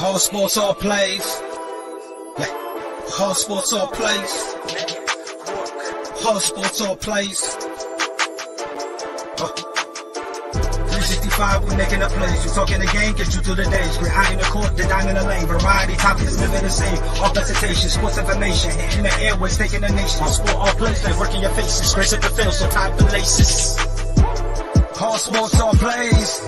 All sports, all plays. Yeah. All sports, all plays. All sports, all plays. 365, we making a place. You talking the game, get you through the days. We're high in the court, the dime in the lane. Variety, topics, living the same. All presentation, sports information. Hitting the airways, taking the nation. All sport, all plays, they working your faces. Grace at the field, so tie the laces. All sports, all plays.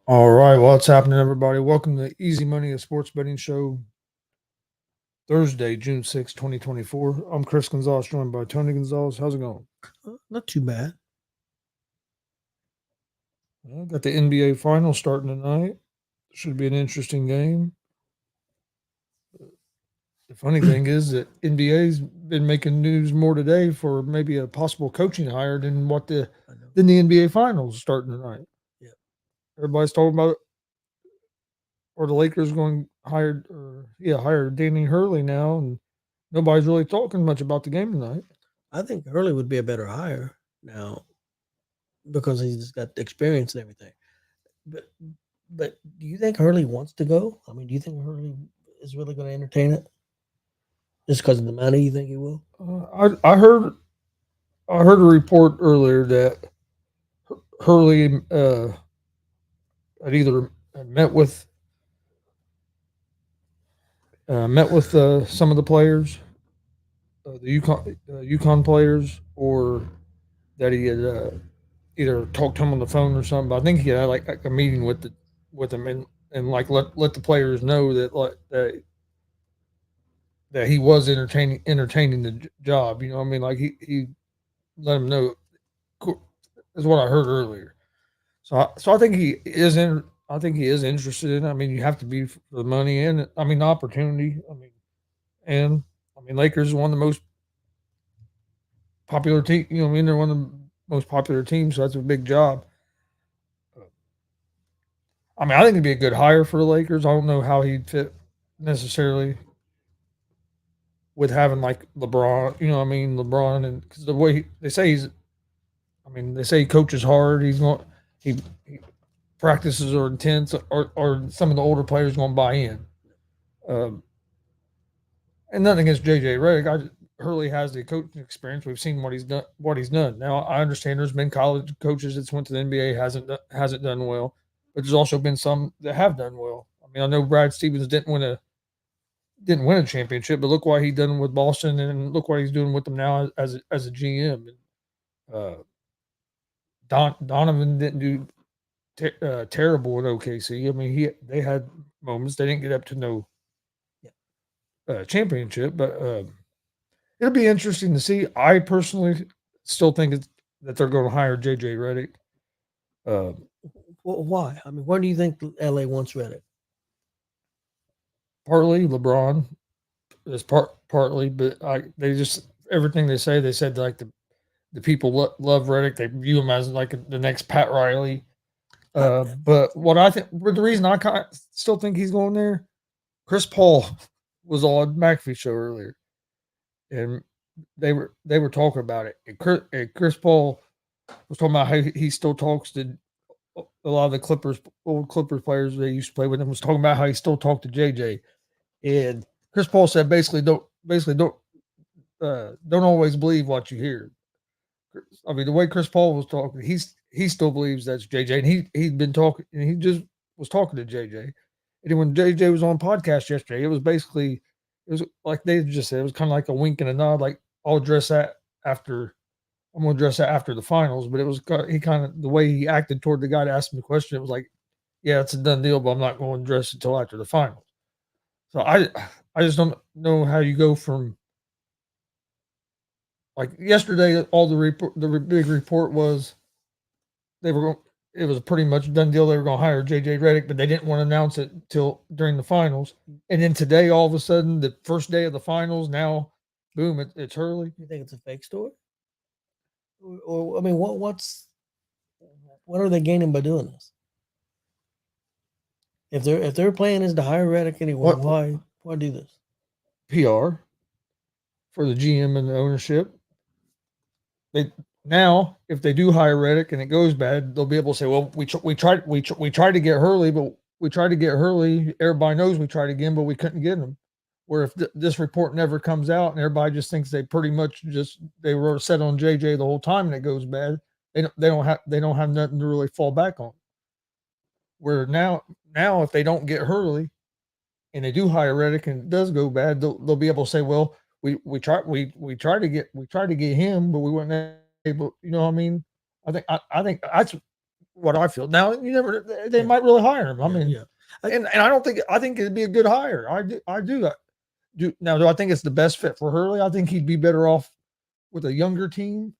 All right, what's happening, everybody? Welcome to Easy Money, a sports betting show. Thursday, June 6, 2024. I'm Chris Gonzalez, joined by Tony Gonzalez. How's it going? Not too bad. Well, got the NBA Finals starting tonight. Should be an interesting game. The funny thing is that NBA's been making news more today for maybe a possible coaching hire than the NBA Finals starting tonight. Yeah, everybody's talking about it. Or the Lakers hire Danny Hurley now, and nobody's really talking much about the game tonight. I think Hurley would be a better hire now because he's got the experience and everything. But do you think Hurley wants to go? I mean, do you think Hurley is really going to entertain it just because of the money? You think he will? I heard a report earlier that Hurley had either met with some of the players, the UConn players, or that he had either talked to him on the phone or something. But I think he had like a meeting with them and like let the players know that he was entertaining the job. You know what I mean? Like he let them know. Is what I heard earlier. So I think he is in. I think he is interested in it. I mean, you have to be for the money and the opportunity. Lakers is one of the most popular team. You know, they're one of the most popular teams, so that's a big job. I think it'd be a good hire for the Lakers. I don't know how he'd fit necessarily with having like LeBron. You know, LeBron, and because the way they say they say he coaches hard. He practices are intense, or some of the older players going to buy in. And nothing against JJ Redick. Hurley has the coaching experience. We've seen what he's done. Now I understand there's been college coaches that's went to the NBA hasn't done well, but there's also been some that have done well. I know Brad Stevens didn't win a championship, but look what he done with Boston, and look what he's doing with them now as a GM. Donovan didn't do terrible in OKC. They had moments. They didn't get up to no championship, but it'll be interesting to see. I personally still think that they're going to hire JJ Redick. Why? Why do you think LA wants Redick? Partly LeBron is partly, but they just everything they said like the people love Redick. They view him as like the next Pat Riley. But what I think, the reason I still think he's going there, Chris Paul was on McAfee show earlier, and they were talking about it. And Chris Paul was talking about how he still talks to a lot of the old Clippers players they used to play with him was talking about how he still talked to JJ, and Chris Paul said don't always believe what you hear. I mean, the way Chris Paul was talking, he still believes that's JJ, and he'd been talking, and he just was talking to JJ. And then when JJ was on podcast yesterday, it was like they just said, it was kind of like a wink and a nod, like I'll address that after. I'm going to address that after the finals. But it was he kind of the way he acted toward the guy to ask him the question. It was like, yeah, it's a done deal, but I'm not going to address it until after the finals. So I just don't know how you go from like yesterday. All the big report was they were going. It was a pretty much done deal. They were going to hire JJ Redick, but they didn't want to announce it till during the finals. And then today, all of a sudden, the first day of the finals, now, boom, it's Hurley. You think it's a fake story? Or I mean, what are they gaining by doing this? If their plan is to hire Redick anyway, why do this? PR for the GM and the ownership. Now, if they do hire Redick and it goes bad, they'll be able to say, "Well, we tried to get Hurley, but we tried to get Hurley. Everybody knows we tried again, but we couldn't get him." Where if this report never comes out and everybody just thinks they pretty much they were set on JJ the whole time and it goes bad, they don't have nothing to really fall back on. Where now if they don't get Hurley and they do hire Redick and it does go bad, they'll be able to say, "Well, we tried to get him, but we weren't able." You know what I mean? I think that's what I feel. Now they might really hire him. I mean, yeah. And I think it'd be a good hire. I do. Do I think it's the best fit for Hurley? I think he'd be better off with a younger team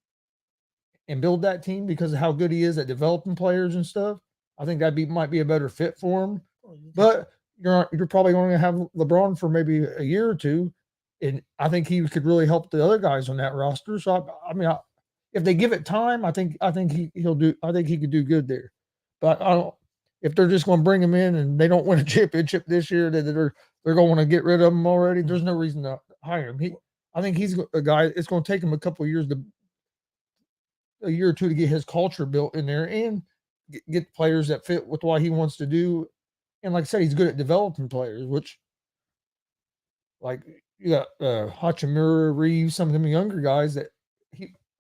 and build that team because of how good he is at developing players and stuff. I think might be a better fit for him. But you're probably going to have LeBron for maybe a year or two, and I think he could really help the other guys on that roster. So if they give it time, I think he'll do. I think he could do good there. But I don't. If they're just going to bring him in and they don't win a championship this year, that they're going to get rid of him already. There's no reason to hire him. I think he's a guy. It's going to take him a year or two to get his culture built in there and get players that fit with what he wants to do. And like I said, he's good at developing players, which like you got Hachimura, Reeves, some of them younger guys that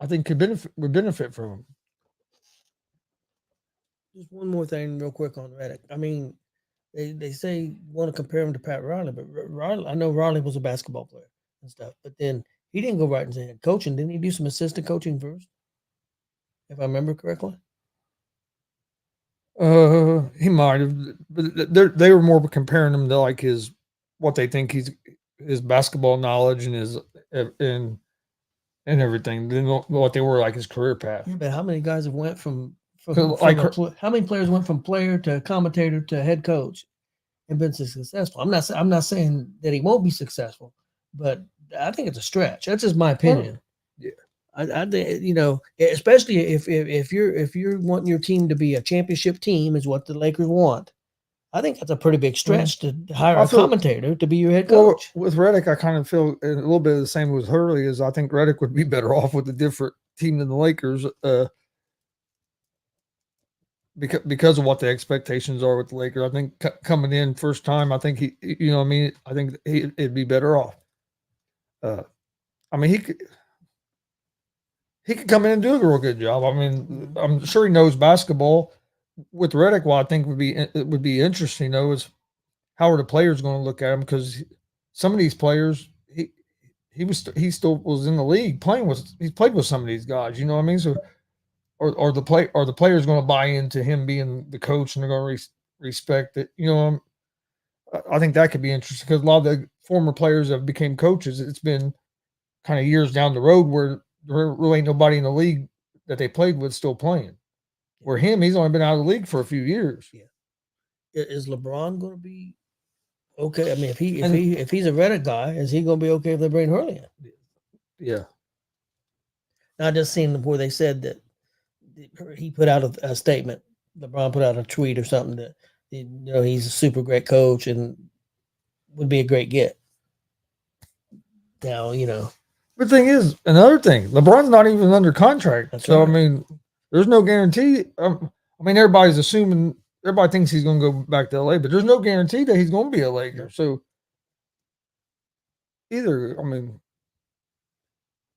I think would benefit from him. Just one more thing, real quick on Redick. I mean, they say want to compare him to Pat Riley, but I know Riley was a basketball player and stuff, but then he didn't go right into head coaching. Didn't he do some assistant coaching first? If I remember correctly. He might have, but they were more comparing him to like what they think his basketball knowledge and his and everything than what they were like his career path. Yeah, but how many guys have went from how many players went from player to commentator to head coach and been successful? I'm not saying that he won't be successful, but I think it's a stretch. That's just my opinion. Yeah. I think especially if you're wanting your team to be a championship team is what the Lakers want. I think that's a pretty big stretch to hire a commentator to be your head coach. Well, with Redick, I kind of feel a little bit of the same with Hurley. Is I think Redick would be better off with a different team than the Lakers, because of what the expectations are with the Lakers. I think coming in first time, I think I think it'd be better off. I mean, he could come in and do a real good job. I mean, I'm sure he knows basketball. With Redick, what I think would be interesting though is how are the players going to look at him, because some of these players he still was in the league he's played with some of these guys. You know what I mean? So are the players going to buy into him being the coach and they're going to respect it? You know, I think that could be interesting because a lot of the former players that became coaches, it's been kind of years down the road where there really ain't nobody in the league that they played with still playing. Where he's only been out of the league for a few years. Yeah. Is LeBron going to be okay? I mean, if he's a Redick guy, is he going to be okay if they bring Hurley in? Yeah. I just seen where they said that he put out a statement. LeBron put out a tweet or something that he's a super great coach and would be a great get. Now The thing is, another thing, LeBron's not even under contract. That's so right. I mean, there's no guarantee. I I mean, everybody thinks he's going to go back to LA, but there's no guarantee that he's going to be a Laker. So either, I mean,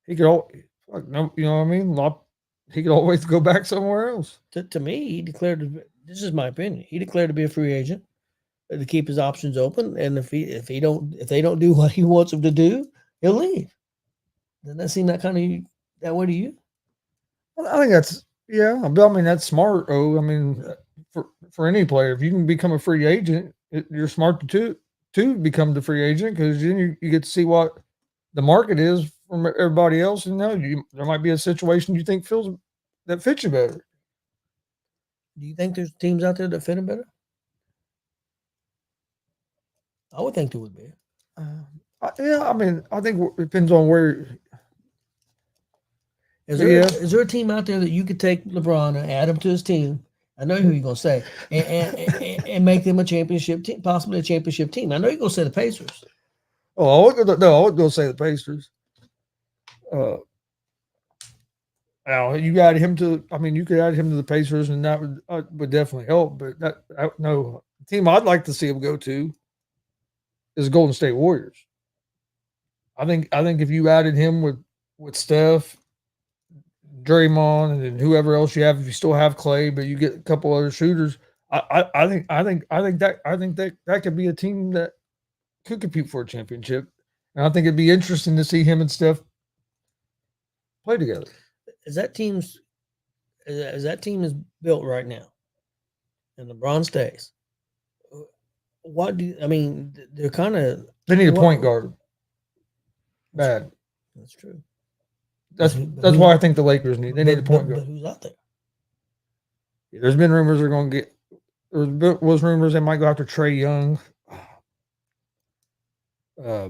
he could all, like, no, you know what I mean? He could always go back somewhere else. To me, he declared. This is my opinion. He declared to be a free agent, to keep his options open, and if they don't do what he wants them to do, he'll leave. Doesn't that seem that way to you? I think but I mean that's smart. Oh, I mean, for any player, if you can become a free agent, you're smart to become the free agent because then you get to see what the market is from everybody else, and there might be a situation you think that fits you better. Do you think there's teams out there that fit him better? I would think there would be. I mean, I think it depends on where. Is there a team out there that you could take LeBron and add him to his team? I know who you're gonna say, and make them a championship team, possibly a championship team. I know you're gonna say the Pacers. Oh, I would go say the Pacers. Now you add him to. I mean, you could add him to the Pacers, and that would definitely help. But the team I'd like to see him go to is Golden State Warriors. I think if you added him with Steph, Draymond, and then whoever else you have, if you still have Clay, but you get a couple other shooters, I think that could be a team that could compete for a championship, and I think it'd be interesting to see him and Steph play together. As that team is built right now, and LeBron stays, they're kind of they need a point guard. Bad. That's true. That's why I think the Lakers need a point guard. But who's out there? There's been rumors they're going to get. There was rumors they might go after Trae Young. I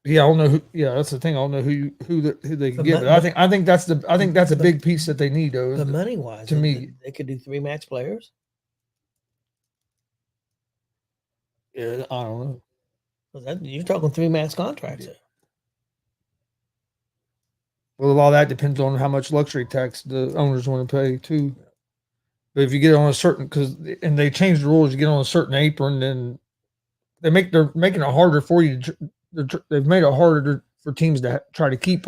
don't know who. Yeah, that's the thing. I don't know who they can get. But I think that's a big piece that they need though. The money wise, to me, they could do 3 max players. Yeah, I don't know. You're talking 3 max contracts. There. Well, a lot of that depends on how much luxury tax the owners want to pay too. But if you get on a certain, and they changed the rules, you get on a certain apron, then they're making it harder for you. They've made it harder for teams to try to keep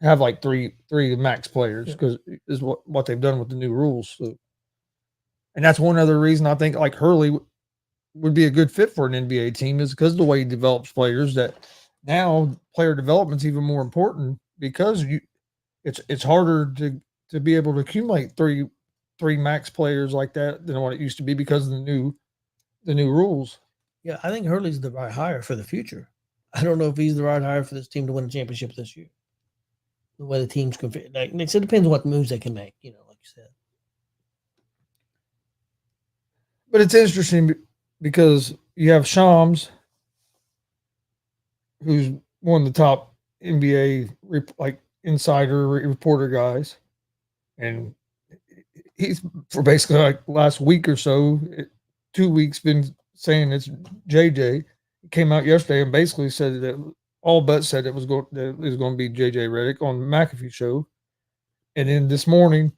have three max players because is what they've done with the new rules. So, and that's one other reason I think Hurley would be a good fit for an NBA team is because the way he develops players. That now player development's even more important because it's harder to be able to accumulate three max players like that than what it used to be because of the new rules. Yeah, I think Hurley's the right hire for the future. I don't know if he's the right hire for this team to win a championship this year. The way the teams can fit. It depends on what moves they can make, like you said. But it's interesting because you have Shams, who's one of the top NBA insider reporter guys, and he's for basically last week or so, 2 weeks been saying it's JJ. He came out yesterday and basically said that all but said it was going to be JJ Redick on McAfee show, and then this morning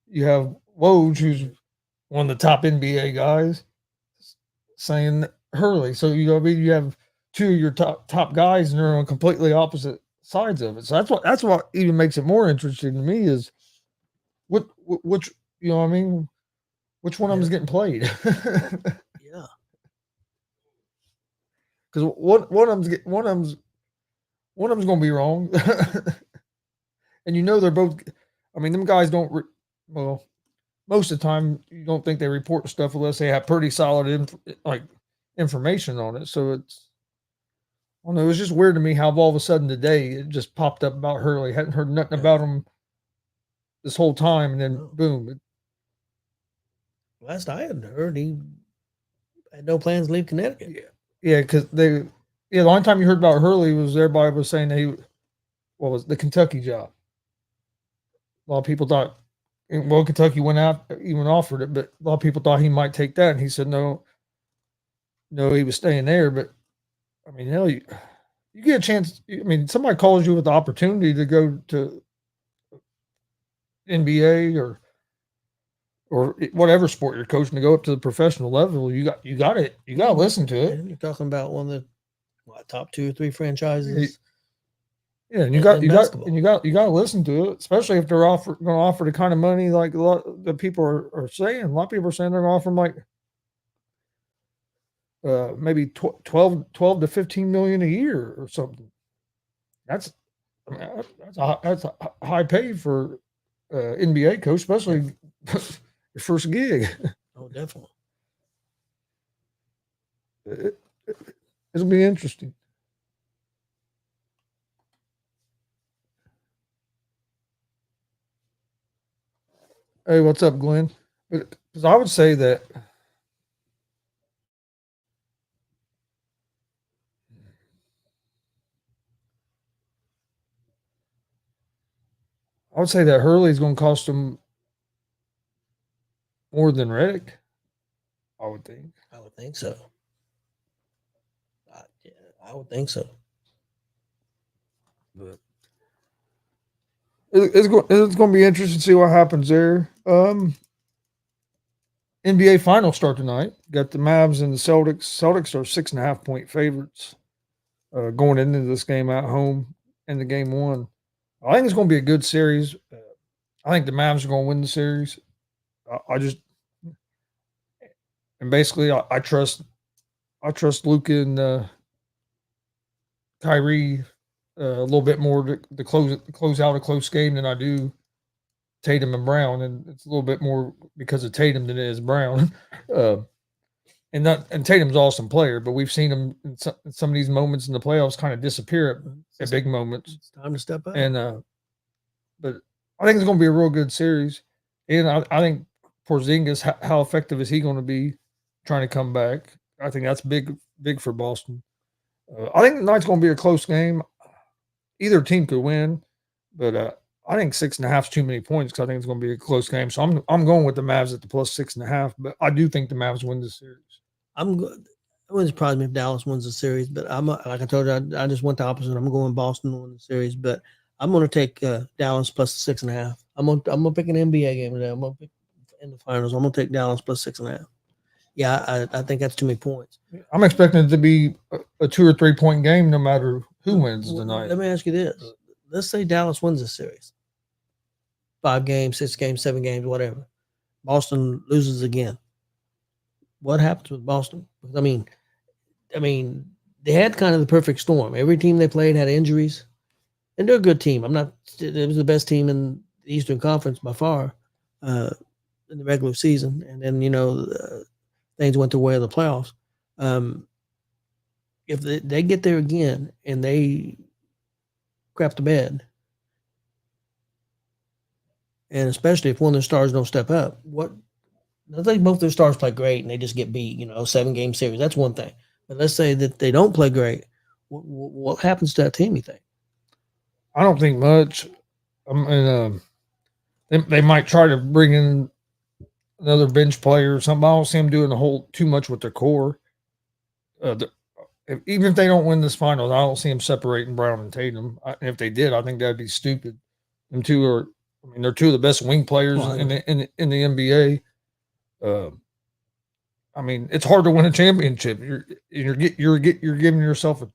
you have Woj, who's one of the top NBA guys, saying Hurley. So you have two of your top guys, and they're on completely opposite sides of it. So that's what even makes it more interesting to me is which you know what I mean, which one of them is getting played. Yeah, because one of them's going to be wrong, and they're both. I mean, them guys don't. Most of the time, you don't think they report stuff unless they have pretty solid information on it. So it's. I don't know. It was just weird to me how all of a sudden today it just popped up about Hurley. Hadn't heard nothing about him this whole time, and then boom. Last I had heard, he had no plans to leave Connecticut. Yeah, because the only time you heard about Hurley was everybody was saying what was the Kentucky job. A lot of people thought, Kentucky went out, even offered it, but a lot of people thought he might take that, and he said no, he was staying there. But I mean, hell, you get a chance. I mean, somebody calls you with the opportunity to go to NBA or or whatever sport you're coaching to go up to the professional level, you got to listen to it. And you're talking about one of the top 2 or 3 franchises. Yeah, and in basketball. you got to listen to it, especially if they're going to offer the kind of money like a lot that people are saying. A lot of people are saying they're going to offer them like maybe 12 to 15 million a year or something. That's that's a high pay for NBA coach, especially your first gig. Oh, definitely. It'll be interesting. Hey, what's up, Glenn? Because I would say that Hurley's going to cost them more than Reddick. I would think. I would think so. I would think so. But it's going to be interesting to see what happens there. NBA Finals start tonight. Got the Mavs and the Celtics. Celtics are 6.5 point favorites going into this game at home in the game one. I think it's going to be a good series. I think the Mavs are going to win the series. I trust Luka and Kyrie a little bit more to close out a close game than I do Tatum and Brown, and it's a little bit more because of Tatum than it is Brown. And Tatum's an awesome player, but we've seen him in some of these moments in the playoffs kind of disappear at big moments. It's time to step up. And but I think it's going to be a real good series, and I think Porzingis, how effective is he going to be trying to come back? I think that's big for Boston. I think tonight's going to be a close game. Either team could win, but I think 6.5 is too many points because I think it's going to be a close game. So I'm going with the Mavs at the plus 6.5, but I do think the Mavs win the series. I'm good. It wouldn't surprise me if Dallas wins the series, but like I told you, I just went the opposite. I'm going Boston to win the series, but I'm going to take Dallas plus 6.5. I'm going to pick an NBA game today. I'm going to pick in the finals. I'm going to take Dallas plus 6.5. Yeah, I think that's too many points. I'm expecting it to be a 2 or 3 point game, no matter who wins tonight. Let me ask you this: let's say Dallas wins the series, 5 games, 6 games, 7 games, whatever. Boston loses again. What happens with Boston? I mean, they had kind of the perfect storm. Every team they played had injuries, and they're a good team. It was the best team in the Eastern Conference by far in the regular season, and then things went the way of the playoffs. If they get there again and they crap the bed, and especially if one of their stars don't step up, I think both their stars play great and they just get beat, 7-game series. That's one thing. But let's say that they don't play great. What happens to that team, you think? I don't think much. They might try to bring in another bench player or something. I don't see them doing too much with their core. Even if they don't win this finals, I don't see them separating Brown and Tatum. If they did, I think that'd be stupid. Them two are, they're two of the best wing players in the NBA. It's hard to win a championship. You're giving yourself a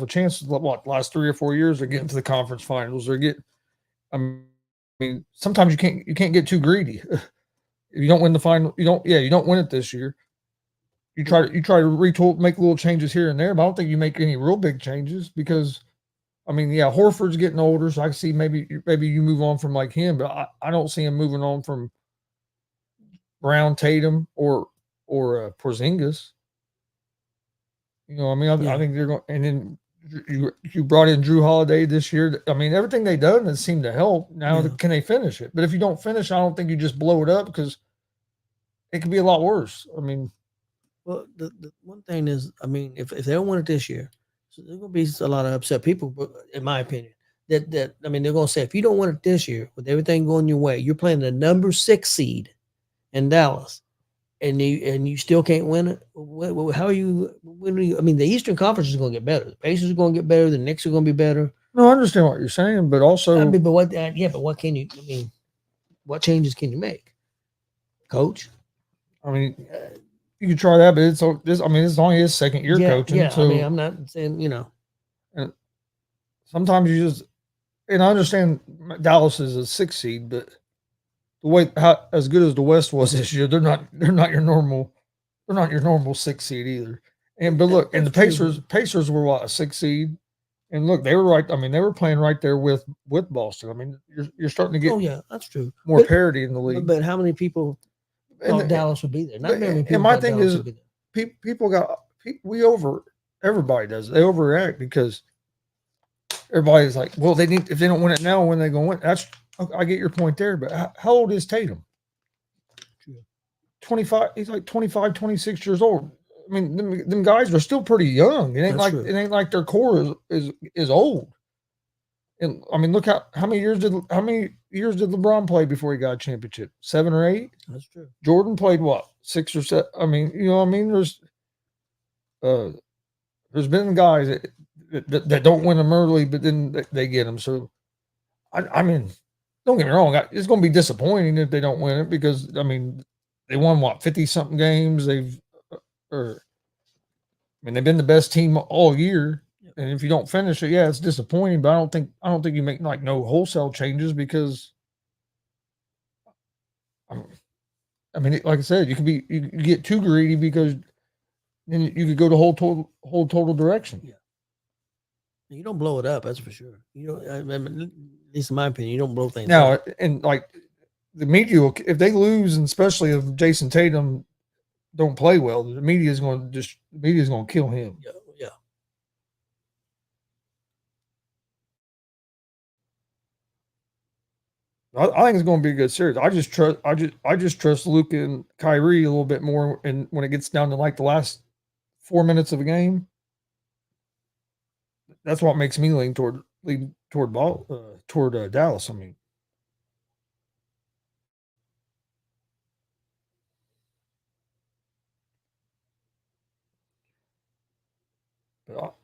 chance. Last 3 or 4 years they're getting to the conference finals. Sometimes you can't get too greedy. If you don't win the final, you don't win it this year. You try to retool, make little changes here and there, but I don't think you make any real big changes because, Horford's getting older, so I can see maybe you move on from like him, but I don't see him moving on from Brown, Tatum, or Porzingis. I think they're going. And then you brought in Drew Holiday this year. Everything they've done has seemed to help. Now, can they finish it? But if you don't finish, I don't think you just blow it up because it could be a lot worse. Well, the one thing is, if they don't win it this year, so there's going to be a lot of upset people, in my opinion. They're going to say, if you don't win it this year, with everything going your way, you're playing the number 6 seed in Dallas, and you still can't win it. How are you? The Eastern Conference is going to get better. The Pacers are going to get better. The Knicks are going to be better. No, I understand what you're saying, but also, but what can you? What changes can you make? Coach. I mean, you could try that, but it's only his second year coaching. Yeah. So I mean, I'm not saying and sometimes you just, and I understand Dallas is a 6 seed, but the way as good as the West was this year, they're not your normal 6 seed either. And but look, and the Pacers were what, a 6 seed, and look, they were right. I mean, they were playing right there with Boston. I mean, you're starting to get Oh yeah, that's true. more parity in the league. But how many people thought Dallas would be there? Not very many people. And my thought thing Dallas is, would be there. everybody does. They overreact because everybody's like, well, if they don't win it now, when they going to win? That's, I get your point there, but how old is Tatum? 25. He's like 25, 26 years old. I mean, them guys are still pretty young. It ain't like their core is old. And I mean, look how many years did LeBron play before he got a championship? 7 or 8. That's true. Jordan played what, 6 or 7? I mean, you know what I mean? There's been guys that don't win them early, but then they get them. So, I mean, don't get me wrong. It's going to be disappointing if they don't win it because, I mean, they won, what, 50-something games? They've been the best team all year. Yep. And if you don't finish it, yeah, it's disappointing, but I don't think you make like no wholesale changes because, I mean, like I said, you get too greedy because then you could go the whole total direction. Yeah. You don't blow it up, that's for sure. You don't. I mean, at least in my opinion, you don't blow things up. Now, and like the media, if they lose, and especially if Jason Tatum don't play well, the media is going to kill him. Yeah. I think it's going to be a good series. I just trust Luka and Kyrie a little bit more, and when it gets down to like the last 4 minutes of a game, that's what makes me lean toward Dallas. I mean,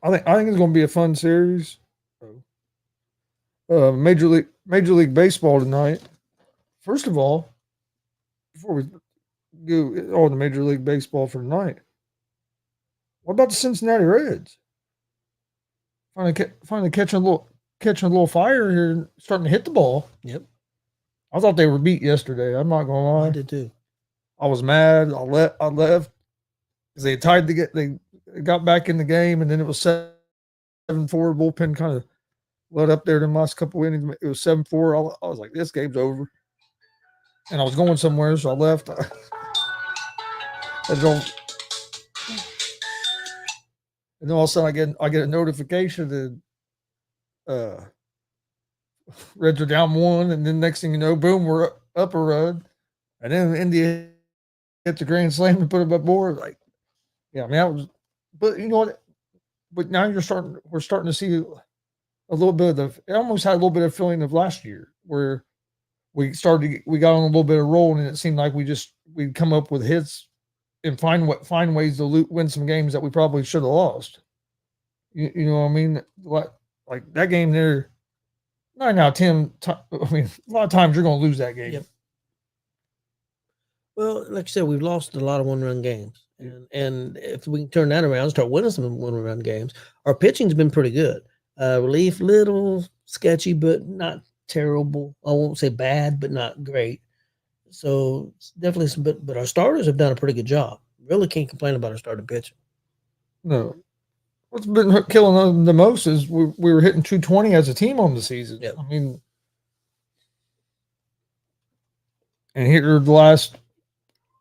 I think it's going to be a fun series. Major League Baseball tonight. First of all, before we go on the Major League Baseball for tonight, what about the Cincinnati Reds? Finally catching a little fire here, and starting to hit the ball. Yep. I thought they were beat yesterday. I'm not gonna lie. I did too. I was mad. I left because they tied they got back in the game, and then it was 7-4. Bullpen kind of let up there in the last couple innings. It was 7-4. I was like, this game's over. And I was going somewhere, so I left. And then all of a sudden I get a notification that Reds are down 1, and then next thing you know, boom, we're up a run. And then India hit the grand slam and put it up board. Like, yeah, I mean, that was, but you know what? But now we're starting to see a little bit of it almost had a little bit of feeling of last year where we got on a little bit of roll, and it seemed like we'd come up with hits and find ways to win some games that we probably should have lost. You know what I mean? Like that game there, 9 out of 10. I mean, a lot of times you're going to lose that game. Yep. Well, like you said, we've lost a lot of one-run games, and if we can turn that around and start winning some one-run games, our pitching's been pretty good. Relief, little sketchy, but not terrible. I won't say bad, but not great. So definitely some, but our starters have done a pretty good job. Really can't complain about our starting pitching. No, what's been killing them the most is we were hitting 220 as a team on the season. Yep. I mean, and here the last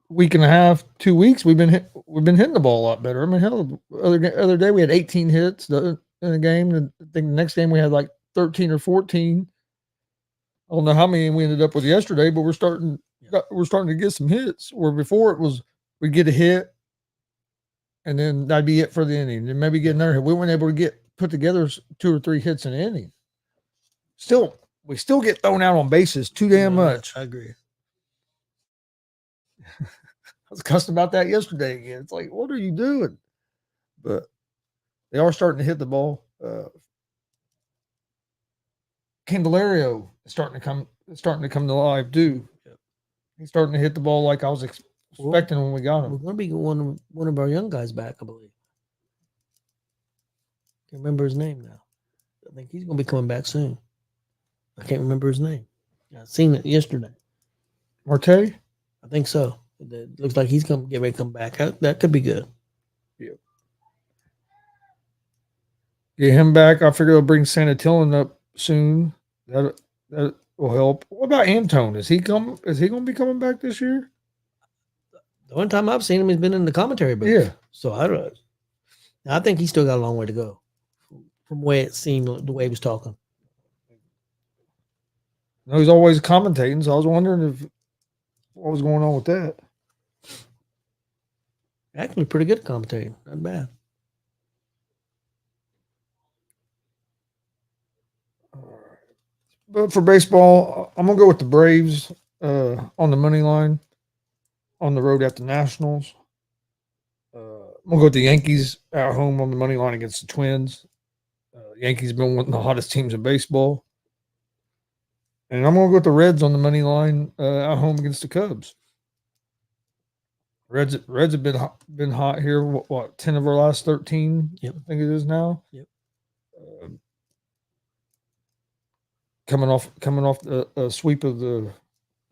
week and a half, 2 weeks, we've been hitting the ball a lot better. I mean, hell, other day we had 18 hits in a game, and I think the next game we had like 13 or 14. I don't know how many we ended up with yesterday, but we're starting to get some hits. Where before it was we'd get a hit, and then that'd be it for the inning. And maybe get another hit. We weren't able to put together 2 or 3 hits in an inning. We still get thrown out on bases too damn much. I agree. I was cussing about that yesterday again. It's like, what are you doing? But they are starting to hit the ball. Candelario is starting to come to life too. Yep. He's starting to hit the ball like I was expecting when we got We're him. going to be one of our young guys back, I believe. Can't remember his name now. I think he's going to be coming back soon. I can't remember his name. I seen it yesterday. Marte? I think so. It looks like he's getting ready to come back. That could be good. Get him back. I figure they'll bring Sanatillin up soon. That will help. What about Antone? Is he going to be coming back this year? The only time I've seen him, he's been in the commentary booth. Yeah. So I don't. I think he's still got a long way to go, from the way it seemed, the way he was talking. No, he's always commentating, so I was wondering what was going on with that. Actually, pretty good commentating. Not bad. But for baseball, I'm gonna go with the Braves on the money line on the road at the Nationals. I'm gonna go with the Yankees at home on the money line against the Twins. Yankees been one of the hottest teams in baseball, and I'm gonna go with the Reds on the money line at home against the Cubs. Reds have been hot here. What 10 of our last 13? Yep. I think it is now. Yep. Coming off the sweep of the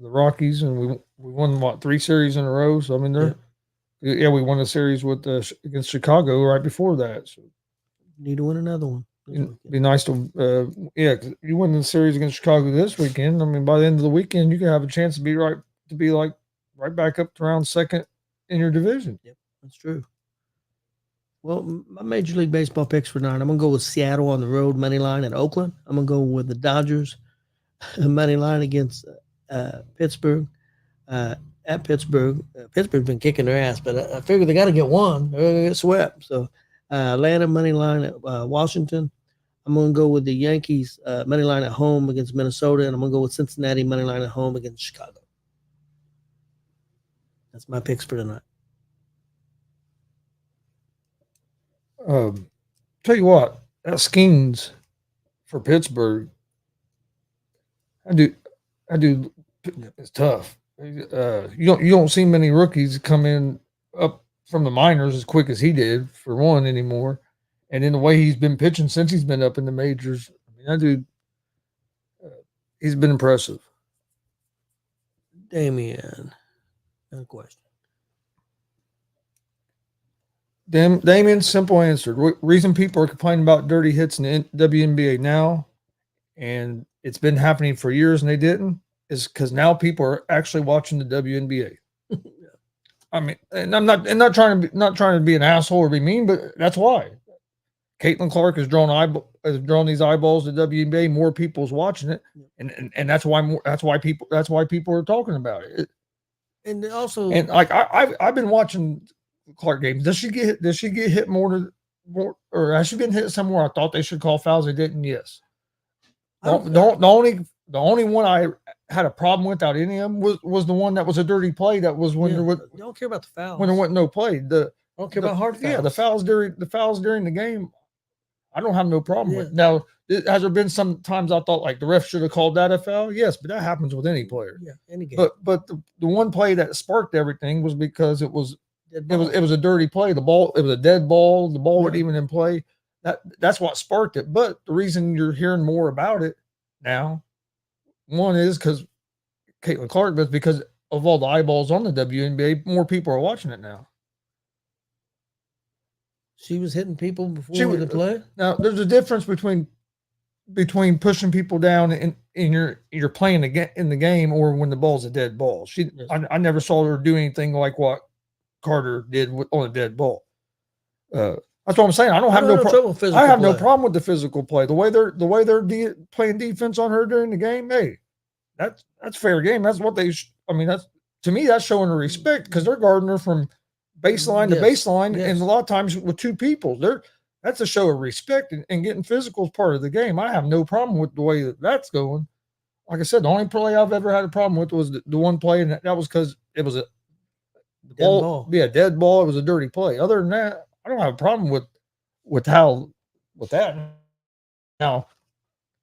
Rockies, and we won 3 series in a row. So I mean, we won a series with against Chicago right before that. So need to win another one. It'd be nice to, 'cause you win the series against Chicago this weekend. I mean, by the end of the weekend, you can have a chance to be right back up to around second in your division. Yep, that's true. Well, my Major League Baseball picks for tonight, I'm going to go with Seattle on the road money line at Oakland. I'm going to go with the Dodgers money line against Pittsburgh at Pittsburgh. Pittsburgh's been kicking their ass, but I figure they got to get one. They're going to get swept. So Atlanta money line at Washington. I'm going to go with the Yankees money line at home against Minnesota, and I'm going to go with Cincinnati money line at home against Chicago. That's my picks for tonight. Tell you what, that Skeens for Pittsburgh, I do. It's tough. You don't see many rookies come in up from the minors as quick as he did for one anymore, and in the way he's been pitching since he's been up in the majors, I mean that dude, he's been impressive. Damian, no question. Damien, simple answer. Reason people are complaining about dirty hits in the WNBA now, and it's been happening for years and they didn't, is because now people are actually watching the WNBA. I mean, and I'm not trying to be an asshole or be mean, but that's why. Caitlin Clark has drawn these eyeballs to WNBA. More people's watching it, and that's why people are talking about it. And also, and like I've been watching Clark games. Does she get hit more, or has she been hit somewhere? I thought they should call fouls. They didn't. Yes. The only one I had a problem with out any of them was the one that was a dirty play. That was when you don't care about the fouls. When there wasn't no play. I don't care about hard fouls. Yeah, the fouls during the game, I don't have no problem with. Now, has there been some times I thought like the ref should have called that a foul? Yes, but that happens with any player. Yeah, any game. But the one play that sparked everything was because it was a dirty play. It was a dead ball. The ball wasn't even in play. That's what sparked it. But the reason you're hearing more about it now, one is because Caitlin Clark, but because of all the eyeballs on the WNBA, more people are watching it now. She was hitting people before the play. Now, there's a difference between pushing people down and you're playing in the game, or when the ball's a dead ball. I never saw her do anything like what Carter did on a dead ball. That's what I'm saying. I have no problem with the physical play. The way they're playing defense on her during the game, hey, that's fair game. That's what they. That's to me that's showing her respect because they're guarding her from baseline to baseline, and a lot of times with two people, that's a show of respect and getting physical is part of the game. I have no problem with the way that's going. Like I said, the only play I've ever had a problem with was the one play, and that was because it was a dead ball. Yeah, dead ball. It was a dirty play. Other than that, I don't have a problem with that. Now,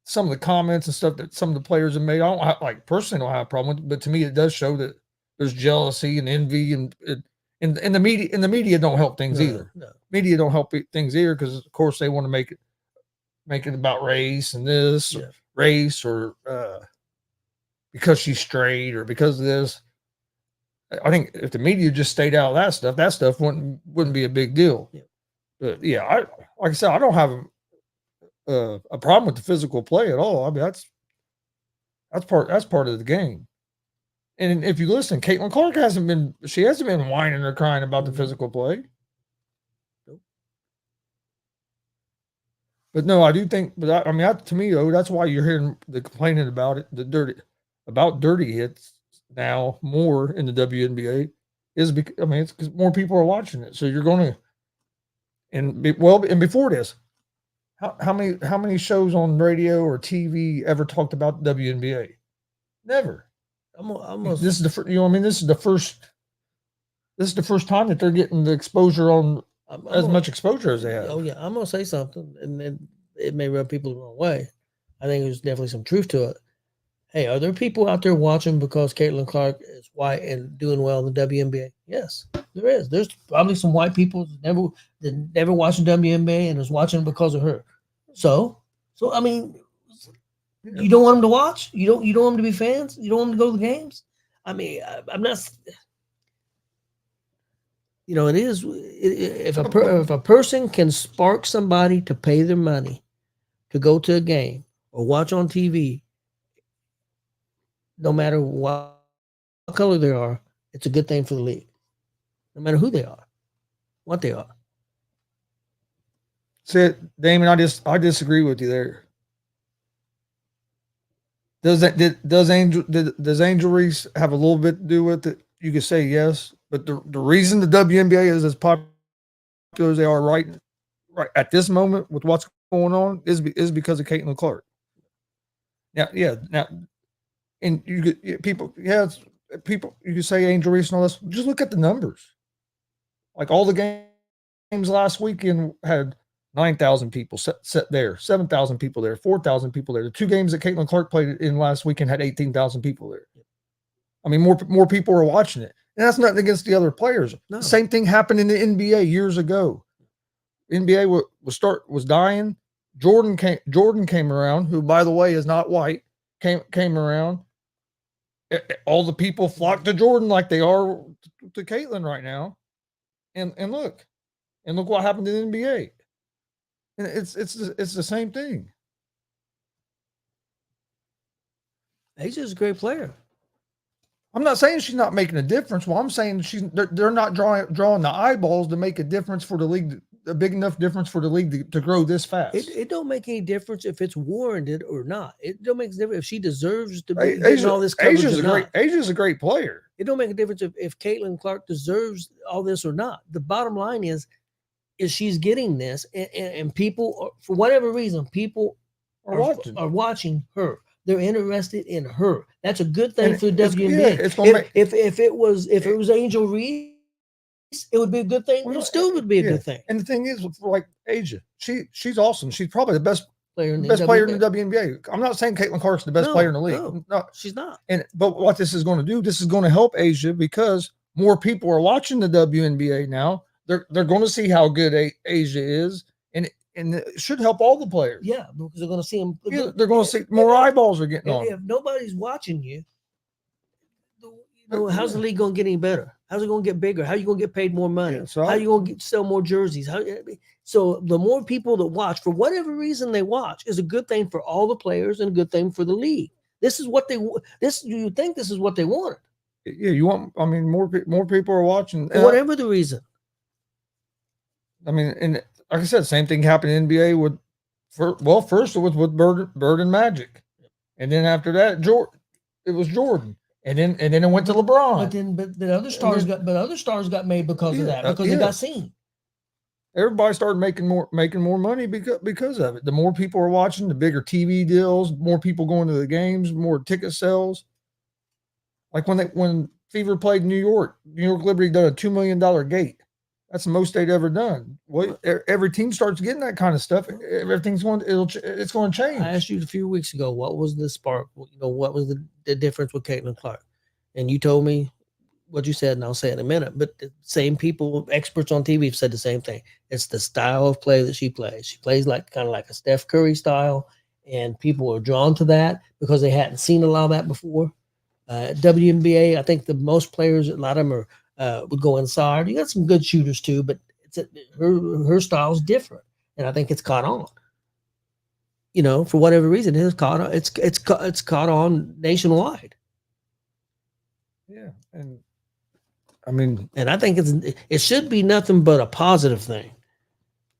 some of the comments and stuff that some of the players have made, I don't personally don't have a problem with it, but to me, it does show that there's jealousy and envy, and the media don't help things either. No. Media don't help things either because of course they want to make it about race and this or race or because she's straight or because of this. I think if the media just stayed out of that stuff wouldn't be a big deal. Yeah. But yeah, like I said, I don't have a problem with the physical play at all. I mean, that's part of the game. And if you listen, Caitlin Clark hasn't been whining or crying about the physical play. Nope. But no, I do think. But to me though, that's why you're hearing the complaining about it, dirty hits now more in the WNBA is because it's because more people are watching it. So you're going to, and before this, how many shows on radio or TV ever talked about the WNBA? Never. This is this is the first time that they're getting the exposure on much exposure as they have. Oh yeah, I'm gonna say something, and it may rub people the wrong way. I think there's definitely some truth to it. Hey, are there people out there watching because Caitlin Clark is white and doing well in the WNBA? Yes, there is. There's probably some white people that never watched the WNBA and is watching because of her. So I mean, you don't want them to watch. You don't want them to be fans. You don't want them to go to the games. I mean, I'm not. It is if a person can spark somebody to pay their money to go to a game or watch on TV, no matter what color they are, it's a good thing for the league. No matter who they are, what they are. See, Damon, I disagree with you there. Does Angel Reese have a little bit to do with it? You could say yes, but the reason the WNBA is as popular as they are right at this moment with what's going on is because of Caitlin Clark. Now, and you could say Angel Reese and all this. Just look at the numbers. Like all the games last weekend had 9,000 people set there, 7,000 people there, 4,000 people there. The two games that Caitlin Clark played in last weekend had 18,000 people there. I mean, more people are watching it, and that's nothing against the other players. No. The same thing happened in the NBA years ago. NBA was dying. Jordan came around, who by the way is not white. Came around. All the people flocked to Jordan like they are to Caitlin right now, and look what happened in the NBA. And it's the same thing. Asia's a great player. I'm not saying she's not making a difference. Well, I'm saying they're not drawing the eyeballs to make a difference for the league, a big enough difference for the league to grow this fast. It don't make any difference if it's warranted or not. It don't make a difference if she deserves to be getting all this coverage Asia's a great player. It don't make a difference if Caitlin Clark deserves all this or not. The bottom line is she's getting this, and people, for whatever reason, people are watching her. They're interested in her. That's a good thing for the WNBA. If it was Angel Reese, it would be a good thing. It still would be a good thing. And the thing is, like Asia, she's awesome. She's probably the best player in the WNBA. I'm not saying Caitlin Clark's the best player in the league. No, she's not. But what this is going to do, this is going to help Asia because more people are watching the WNBA now. They're going to see how good Asia is, and it should help all the players. Yeah, because they're going to see them. Yeah, they're going to see more eyeballs are getting on. If nobody's watching you, how's the league going to get any better? How's it going to get bigger? How are you going to get paid more money? Yeah, how are you going to sell more jerseys? So the more people that watch, for whatever reason they watch, is a good thing for all the players and a good thing for the league. This is what you think this is what they wanted. Yeah, you want. I mean, more people are watching. Whatever the reason. I mean, and like I said, same thing happened in NBA with, first it was with Bird and Magic, and then after that, it was Jordan, and then it went to LeBron. But the other stars got made because of that, because they got seen. Everybody started making more money because of it. The more people are watching, the bigger TV deals, more people going to the games, more ticket sales. Like when Fever played New York Liberty done a $2 million gate. That's the most they'd ever done. Well, every team starts getting that kind of stuff. It's going to change. I asked you a few weeks ago, what was the spark? What was the difference with Caitlin Clark? And you told me what you said, and I'll say it in a minute. But the same people, experts on TV, have said the same thing. It's the style of play that she plays. She plays like kind of like a Steph Curry style, and people are drawn to that because they hadn't seen a lot of that before. WNBA, I think the most players, a lot of them would go inside. You got some good shooters too, but her style is different, and I think it's caught on. For whatever reason, it's caught on. It's caught on nationwide. Yeah, and I mean, and I think it should be nothing but a positive thing.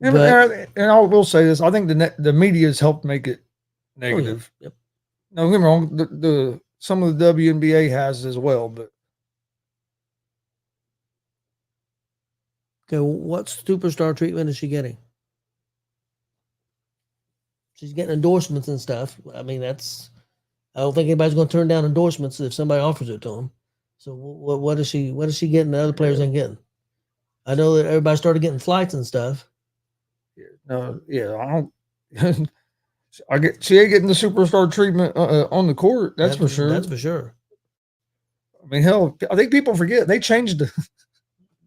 And I will say this: I think the media has helped make it negative. Oh, yeah. Yep. Don't get me wrong; the some of the WNBA has as well, but okay, what superstar treatment is she getting? She's getting endorsements and stuff. I mean, I don't think anybody's going to turn down endorsements if somebody offers it to them. So what is she getting that other players ain't getting? I know that everybody started getting flights and stuff. I don't. She ain't getting the superstar treatment on the court. That's for sure. That's for sure. I mean, hell, I think people forget they changed the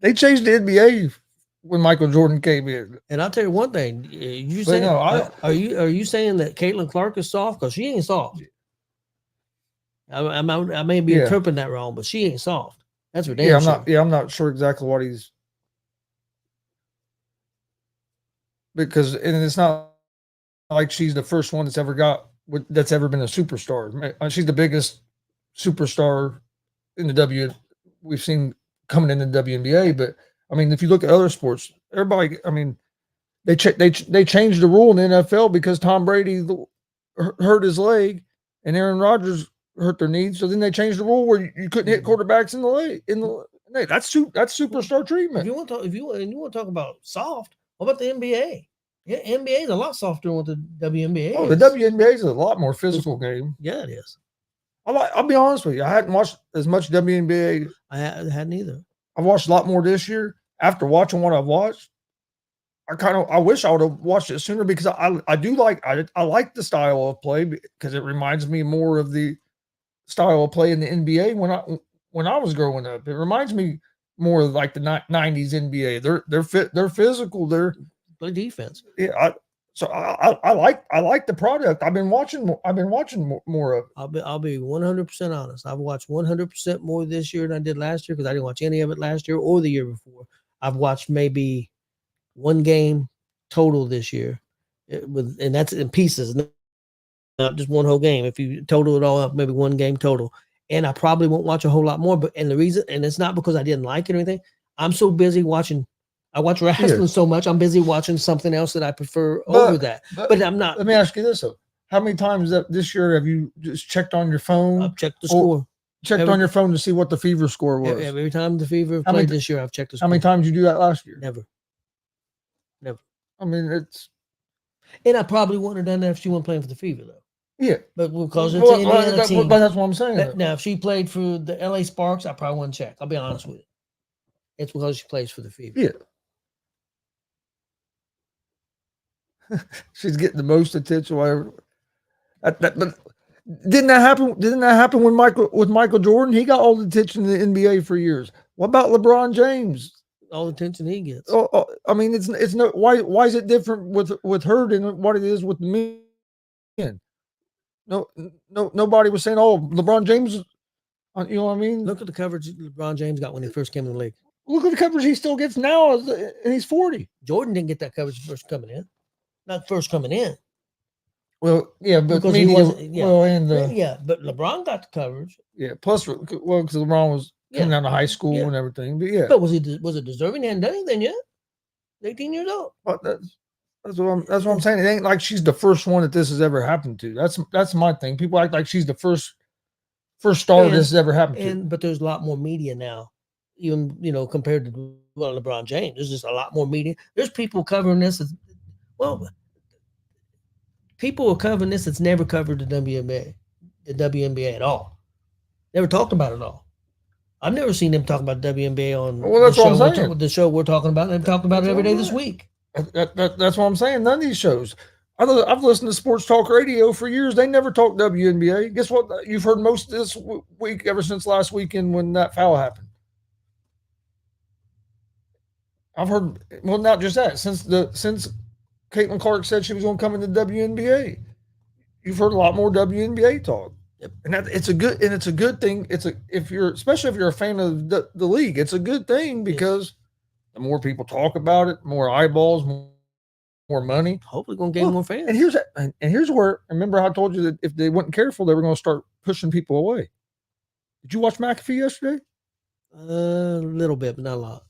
NBA when Michael Jordan came in. And I'll tell you one thing: are you saying that Caitlin Clark is soft? Because she ain't soft. I may be interpreting that wrong, but she ain't soft. That's for damn sure. I'm not sure exactly what he's, because it's not like she's the first one that's ever been a superstar. She's the biggest superstar in the we've seen coming in the WNBA. But I mean, if you look at other sports, everybody, I mean, they changed the rule in the NFL because Tom Brady hurt his leg and Aaron Rodgers hurt their knees. So then they changed the rule where you couldn't hit quarterbacks in the leg. That's superstar treatment. If you want to talk about soft, what about the NBA? Yeah, NBA is a lot softer than what the WNBA is. Oh, the WNBA is a lot more physical game. Yeah, it is. I'll be honest with you. I hadn't watched as much WNBA. I hadn't either. I've watched a lot more this year. After watching what I've watched, I wish I would have watched it sooner because I like the style of play because it reminds me more of the style of play in the NBA when I was growing up. It reminds me more of like the 90s NBA. They're physical. They're play defense. Yeah, I like the product. I've been watching more of it. I'll be 100% honest. I've watched 100% more this year than I did last year because I didn't watch any of it last year or the year before. I've watched maybe one game total this year, and that's in pieces, not just one whole game. If you total it all up, maybe one game total. And I probably won't watch a whole lot more. And the reason, and it's not because I didn't like it or anything. I'm so busy watching. I watch wrestling so much. I'm busy watching something else that I prefer over that. But I'm not. Let me ask you this though: how many times this year have you just checked on your phone? I've checked the score. On your phone to see what the Fever score was. Every time the Fever played this year, I've checked the score. How many times did you do that last year? Never. I mean, it's. And I probably wouldn't have done that if she wasn't playing for the Fever though. Yeah, but because it's an Indiana team. But that's what I'm saying. Now, if she played for the LA Sparks, I probably wouldn't check. I'll be honest with you. It's because she plays for the Fever. Yeah. She's getting the most attention. Whatever. But didn't that happen? Didn't that happen with Michael Jordan? He got all the attention in the NBA for years. What about LeBron James? All the attention he gets. I mean, it's no. Why is it different with her than what it is with the men? No, nobody was saying, "Oh, LeBron James." You know what I mean? Look at the coverage LeBron James got when he first came in the league. Look at the coverage he still gets now, and he's 40. Jordan didn't get that coverage first coming in. Not first coming in. Well, yeah, but because he wasn't. Yeah. Well, but LeBron got the coverage. Yeah, plus, because LeBron was coming out of high school and everything. But but was it deserving? He hadn't done anything yet. 18 years old. But that's what I'm saying. It ain't like she's the first one that this has ever happened to. That's my thing. People act like she's the first star this has ever happened to. But there's a lot more media now, even compared to LeBron James. There's just a lot more media. There's people covering this. People are covering this that's never covered the WNBA at all. Never talked about it at all. I've never seen them talk about WNBA on the show we're talking about. They've talked about it every day this week. That's what I'm saying. None of these shows. I've listened to sports talk radio for years. They never talk WNBA. Guess what? You've heard most of this week ever since last weekend when that foul happened. I've heard. Well, not just that. Since Caitlin Clark said she was going to come in the WNBA, you've heard a lot more WNBA talk. Yep. And it's a good thing. If you're especially if you're a fan of the league, it's a good thing because the more people talk about it, more eyeballs, more money. Hopefully, going to gain more fans. And here's where remember how I told you that if they weren't careful, they were going to start pushing people away. Did you watch McAfee yesterday? A little bit, but not a lot.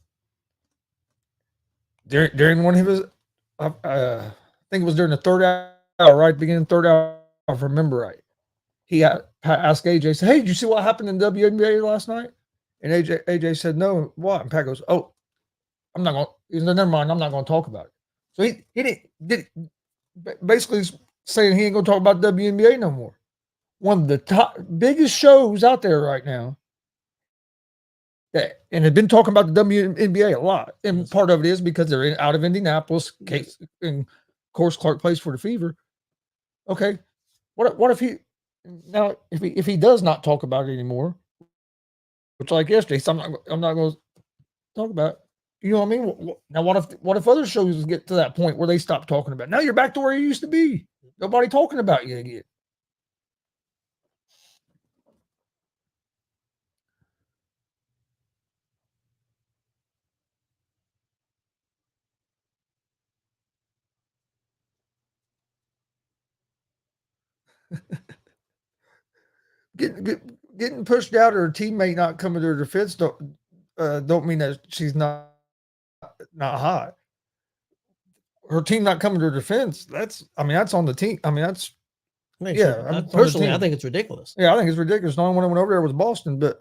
During one of his, I think it was during the third hour, right beginning third hour, if I remember right. He asked AJ, said, "Hey, did you see what happened in WNBA last night?" And AJ said, "No, what?" And Pat goes, "Oh, I'm not going." He said, "Never mind, I'm not going to talk about it." So he did basically saying he ain't going to talk about WNBA no more. One of the top biggest shows out there right now. And had been talking about the WNBA a lot, and part of it is because they're out of Indianapolis. Yes. And of course, Clark plays for the Fever. Okay, what if if he does not talk about it anymore, which like yesterday, so I'm not going to talk about it. You know what I mean? Now, what if other shows get to that point where they stop talking about it? Now you're back to where you used to be. Nobody talking about you again. Getting pushed out or a teammate not coming to her defense don't mean that she's not hot. Her team not coming to her defense. That's on the team. That's personally, I think it's ridiculous. Yeah, I think it's ridiculous. The only one that went over there was Boston, but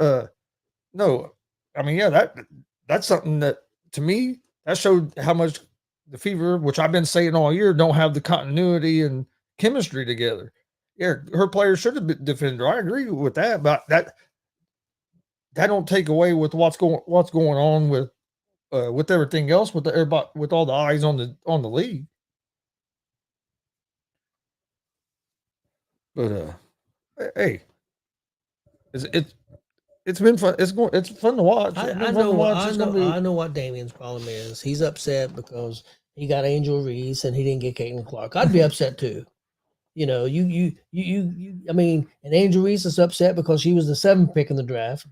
no, that's something that to me that showed how much the Fever, which I've been saying all year, don't have the continuity and chemistry together. Yeah, her players should have been defended her. I agree with that, but that don't take away with what's going on with everything else with everybody, with all the eyes on the league. But hey, it's been fun. It's fun to watch. I know what Damian's problem is. He's upset because he got Angel Reese and he didn't get Caitlin Clark. I'd be upset too. You know, I mean, and Angel Reese is upset because she was the 7th pick in the draft,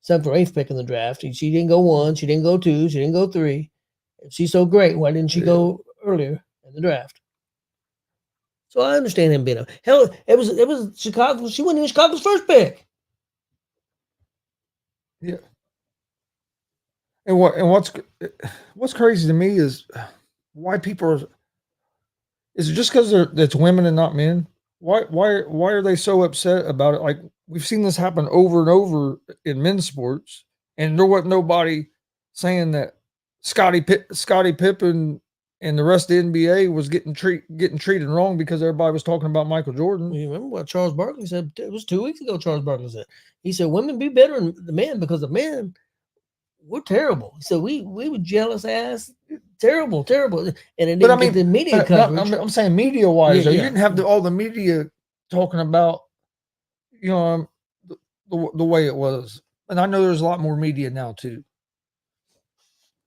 7th or 8th pick in the draft. She didn't go 1, she didn't go 2, she didn't go 3. If she's so great, why didn't she go earlier in the draft? So I understand him being hell. It was Chicago. She wasn't even Chicago's first pick. Yeah. And what's crazy to me is why people are. Is it just because it's women and not men? Why are they so upset about it? Like we've seen this happen over and over in men's sports, and there wasn't nobody saying that Scottie Pippen and the rest of the NBA was getting treated wrong because everybody was talking about Michael Jordan. You remember what Charles Barkley said? It was 2 weeks ago. Charles Barkley said women be better than the men because the men we're terrible. So we were jealous ass. Terrible. And it didn't get the media coverage. I'm saying media wise, you didn't have all the media talking about, the way it was. And I know there's a lot more media now too.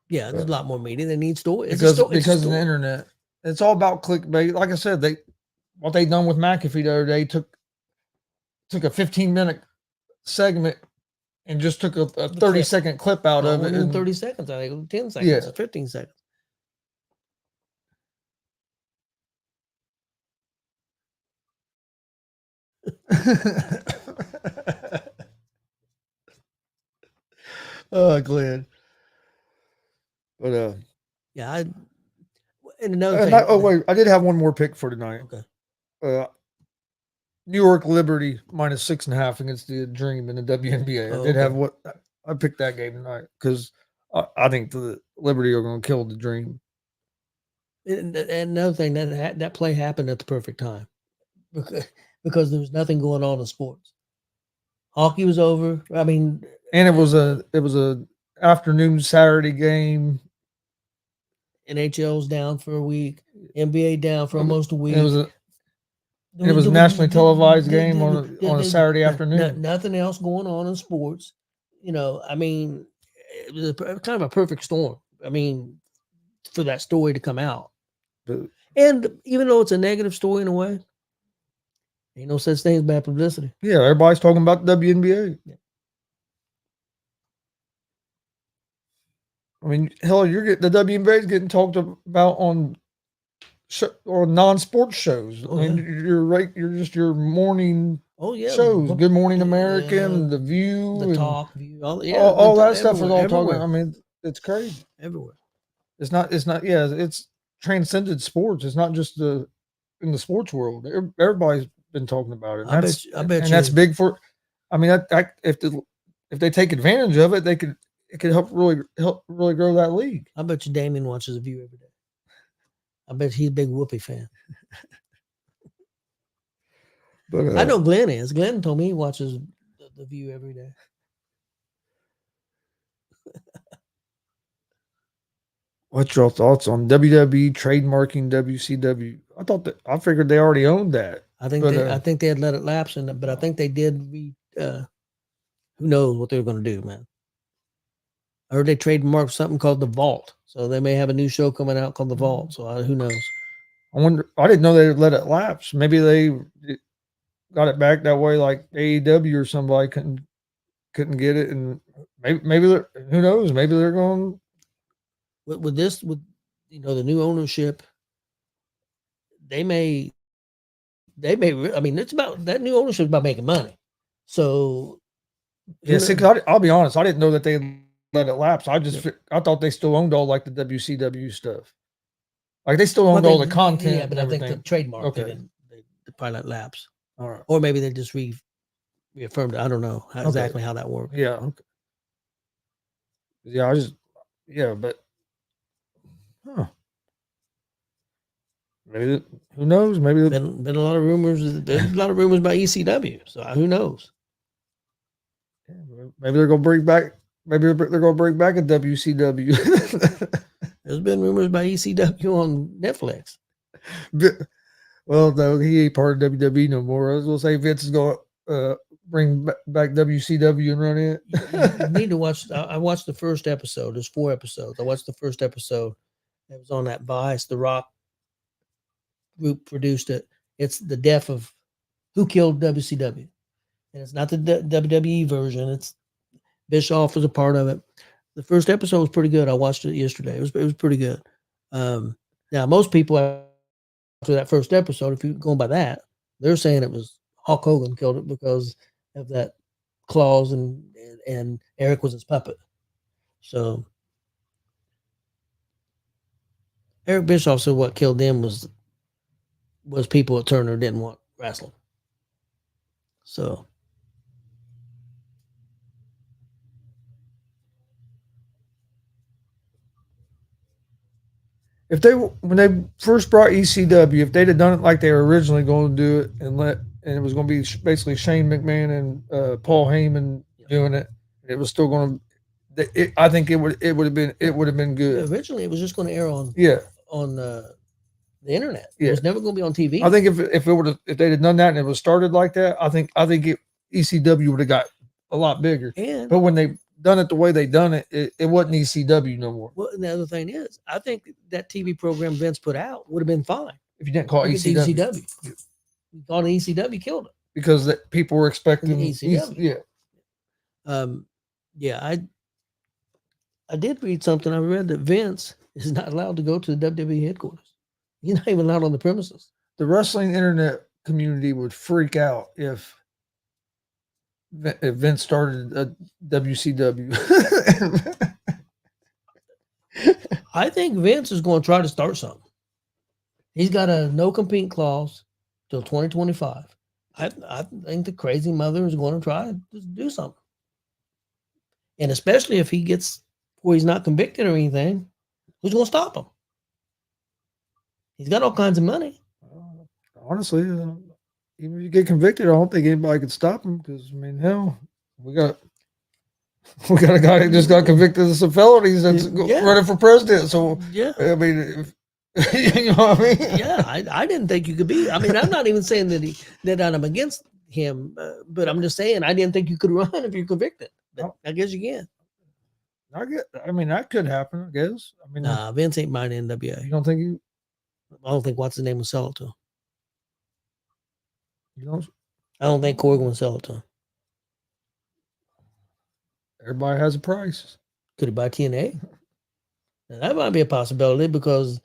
Yeah, there's a lot more media. They need stories because of the internet. It's all about clickbait. Like I said, what they done with McAfee the other day took a 15-minute segment and just took a 30-second clip out of it. In 30 seconds, I think 10 seconds, 15 seconds. Oh, Glenn. But and another thing. I did have one more pick for tonight. Okay. New York Liberty -6.5 against the Dream in the WNBA. I picked that game tonight because I think the Liberty are going to kill the Dream. And another thing, that play happened at the perfect time because there was nothing going on in sports. Hockey was over. I mean, and it was a afternoon Saturday game. NHL's down for a week. NBA down for almost a week. It was a nationally televised game on a Saturday afternoon. Nothing else going on in sports. I mean, it was kind of a perfect storm. I mean, for that story to come out. But And even though it's a negative story in a way, ain't no such thing as bad publicity. yeah, everybody's talking about the WNBA. Yeah. I mean, hell, you're getting the WNBA is getting talked about on non-sports shows. Oh, I mean, you're just your morning Oh yeah, shows. Good Morning Yeah, American, The View, the and Talk, View, all that stuff is all everywhere. talking. I mean, it's crazy. Everywhere. It's not. Yeah, it's transcended sports. It's not just in the sports world. Everybody's been talking about it. And I bet and you. that's big for. I mean, if they take advantage of it, it could help really grow that league. I bet you Damien watches The View every day. I bet he's a big Whoopi fan. But I know Glenn is. Glenn told me he watches the View every day. What's your thoughts on WWE trademarking WCW? I figured they already owned that. I think they had let it lapse, but I think they did. Who knows what they're going to do, man? I heard they trademarked something called the Vault, so they may have a new show coming out called the Vault. So who knows? I wonder. I didn't know they let it lapse. Maybe they got it back that way, like AEW or somebody couldn't get it, and maybe who knows? Maybe they're going with the new ownership. They may. I mean, it's about that new ownership is about making money. So yeah. See, I'll be honest. I didn't know that they let it lapse. I thought they still owned all like the WCW stuff. Like they still owned all the content. Yeah, but I think the trademark. Okay. They probably let lapse. All right. Or maybe they just reaffirmed it. I don't know exactly how that works. Yeah. Okay. Yeah, but maybe who knows? Maybe been a lot of rumors. There's a lot of rumors about ECW. So who knows? Maybe they're gonna bring back. Maybe they're gonna bring back a WCW. There's been rumors about ECW on Netflix. Well, no, he ain't part of WWE no more. I was gonna say Vince is gonna bring back WCW and run it. You need to watch. I watched the first episode. There's 4 episodes. I watched the first episode. It was on that Vice. The Rock group produced it. It's the death of who killed WCW, and it's not the WWE version. It's Bischoff was a part of it. The first episode was pretty good. I watched it yesterday. It was pretty good. Now most people after that first episode, if you're going by that, they're saying it was Hulk Hogan killed it because of that clause and Eric was his puppet. So Eric Bischoff said what killed them was people at Turner didn't want wrestling. So when they first brought ECW, if they'd have done it like they were originally going to do it, and it was going to be basically Shane McMahon and Paul Heyman doing it, it was still going to. I think it would have been good. Originally, it was just going to air on the internet. Yeah. It was never going to be on TV. I think if they'd have done that and it was started like that, I think ECW would have got a lot bigger. But when they done it the way they done it, it wasn't ECW no more. Well, and the other thing is, I think that TV program Vince put out would have been fine if you didn't call it ECW. You called it ECW, killed it because people were expecting ECW. I did read something. I read that Vince is not allowed to go to the WWE headquarters. He's not even allowed on the premises. The wrestling internet community would freak out if Vince started a WCW. I think Vince is going to try to start something. He's got a no compete clause till 2025. I think the crazy mother is going to try to do something. And especially if he gets where he's not convicted or anything, who's going to stop him? He's got all kinds of money. Honestly, even if you get convicted, I don't think anybody could stop him because, I mean, hell, we got a guy that just got convicted of some felonies that's running for president. So, yeah, I mean, you know what I mean? Yeah, I didn't think you could be. I mean, I'm not even saying that I'm against him, but I'm just saying I didn't think you could run if you're convicted. But I guess you can. I mean, that could happen. I guess. I mean, Nah, Vince ain't buying NWA. you don't think you? I don't think what's his name will sell it to him. You don't. I don't think Corgan will sell it to him. Everybody has a price. Could he buy TNA? Now, that might be a possibility because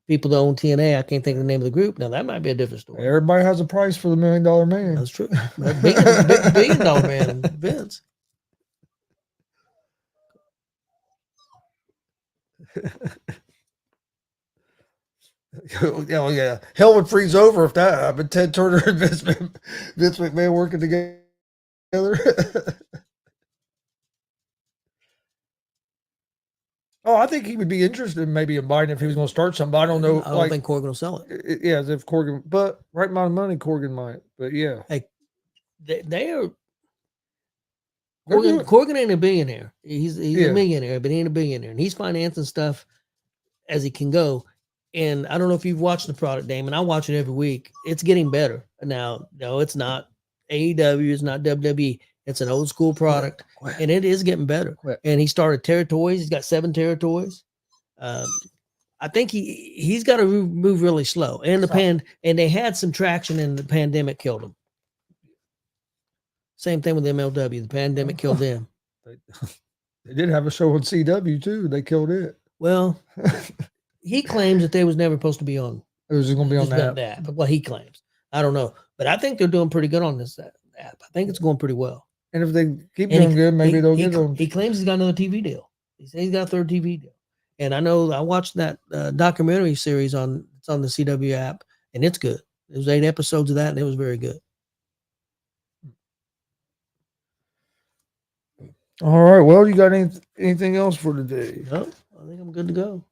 people that own TNA, I can't think of the name of the group. Now that might be a different story. Everybody has a price for the $1 Million Man. That's true. That billion dollar man, Vince. Oh yeah, hell would freeze over if that happened. Ted Turner and Vince McMahon working together. Oh, I think he would be interested in maybe in buying if he was going to start something. But I don't know. I don't think Corgan will sell it. Yeah, as if Corgan, but right amount of money, Corgan might. But yeah, Hey, they are. Corgan ain't a billionaire. He's a millionaire, but he ain't a billionaire, and he's financing stuff as he can go. And I don't know if you've watched the product, Damon. I watch it every week. It's getting better now. No, it's not AEW. It's not WWE. It's an old school product, and it is getting better. And he started territories. He's got 7 territories. I think he's got to move really slow. And and they had some traction, and the pandemic killed him. Same thing with MLW. The pandemic killed them. They did have a show on CW too. They killed it. Well, he claims that they was never supposed to be on. It was going to be on that. But what he claims, I don't know. But I think they're doing pretty good on this app. I think it's going pretty well. And if they keep doing good, maybe they'll get on. He claims he's got another TV deal. He says he's got a 3rd TV deal. And I know I watched that documentary series on the CW app, and it's good. There was 8 episodes of that, and it was very good. All right. Well, you got anything else for today? No, I think I'm good to go.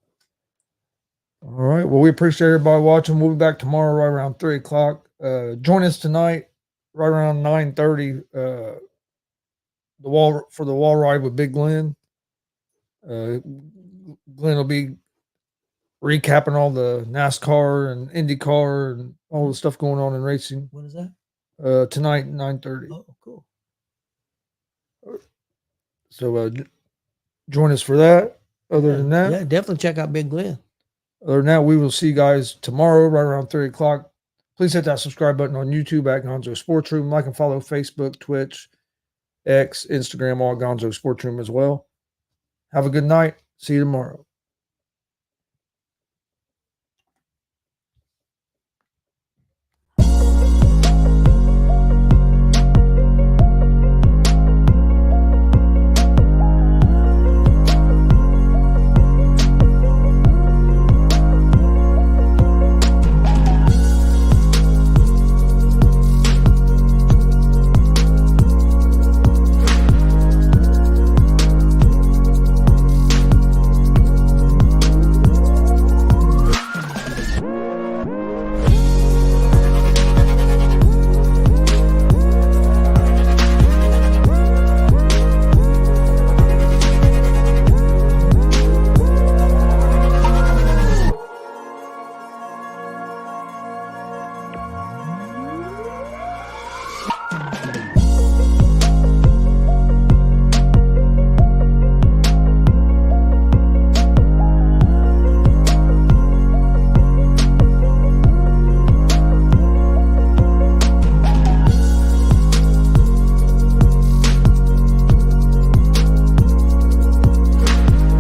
All right. Well, we appreciate everybody watching. We'll be back tomorrow right around 3 o'clock. Join us tonight right around 9:30. The wall ride with Big Glenn. Glenn will be recapping all the NASCAR and IndyCar and all the stuff going on in racing. What is that? Tonight, 9:30. Oh, cool. So join us for that. Other than that, yeah, definitely check out Big Glenn. Other than that, we will see you guys tomorrow right around 3 o'clock. Please hit that subscribe button on YouTube at Gonzo Sports Room. Like and follow Facebook, Twitch, X, Instagram, all Gonzo Sports Room as well. Have a good night. See you tomorrow.